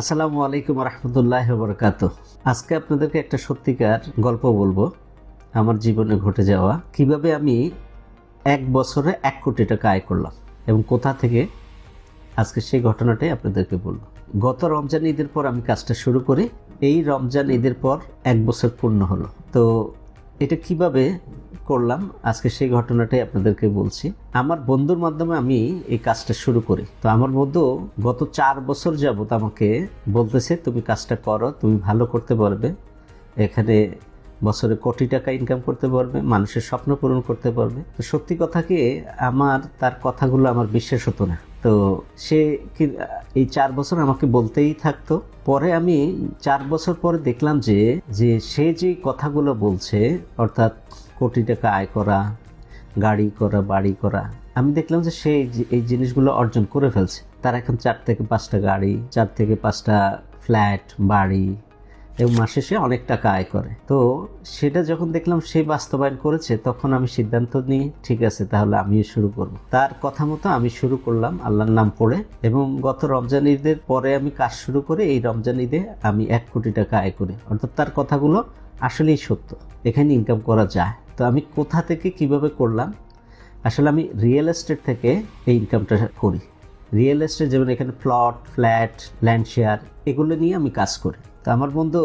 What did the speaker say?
আসসালামু আলাইকুম রহমতুল্লাহ বরকাত। আজকে আপনাদেরকে একটা সত্যিকার গল্প বলবো, আমার জীবনে ঘটে যাওয়া কিভাবে আমি 1 বছরে 1 কোটি টাকা আয় করলাম এবং কোথা থেকে। আজকে সেই ঘটনাটাই আপনাদেরকে বলবো। গত রমজান ঈদের পর আমি কাজটা শুরু করি। এই রমজান ঈদের পর 1 বছর পূর্ণ হলো। তো এটা কিভাবে করলাম আজকে সেই ঘটনাটাই আপনাদেরকে বলছি। আমার বন্ধুর মাধ্যমে আমি এই কাজটা শুরু করি। তো আমার বন্ধু গত 4 বছর যাবত আমাকে বলতেছে, তুমি কাজটা করো, তুমি ভালো করতে পারবে, এখানে বছরে কোটি টাকা ইনকাম করতে পারবে, মানুষের স্বপ্ন পূরণ করতে পারবে। তো সত্যি কথা কি, তার কথাগুলো আমার বিশ্বাস হতো না। তো সে এই 4 বছর আমাকে বলতেই থাকতো। পরে আমি 4 বছর পরে দেখলাম যে যে সে যে কথাগুলো বলছে, অর্থাৎ কোটি টাকা আয় করা, গাড়ি করা, বাড়ি করা, আমি দেখলাম যে সে এই জিনিসগুলো অর্জন করে ফেলছে। তার এখন 4 থেকে 5টা গাড়ি, 4 থেকে 5টা ফ্ল্যাট, বাড়ি, এবং মাসে সে অনেক টাকা আয় করে। তো সেটা যখন দেখলাম সে বাস্তবায়ন করেছে, তখন আমি সিদ্ধান্ত নিই, ঠিক আছে তাহলে আমিও শুরু করব। তার কথা মতো আমি শুরু করলাম আল্লাহর নাম পড়ে, এবং গত রমজান ঈদের পরে আমি কাজ শুরু করে এই রমজান ঈদে আমি 1 কোটি টাকা আয় করি। অর্থাৎ তার কথাগুলো আসলেই সত্য, এখানে ইনকাম করা যায়। তো আমি কোথা থেকে কিভাবে করলাম, আসলে আমি রিয়েল এস্টেট থেকে এই ইনকামটা করি। রিয়েল এস্টেট যেমন এখানে প্লট, ফ্ল্যাট, ল্যান্ড শেয়ার, এগুলো নিয়ে আমি কাজ করি। তো আমার বন্ধু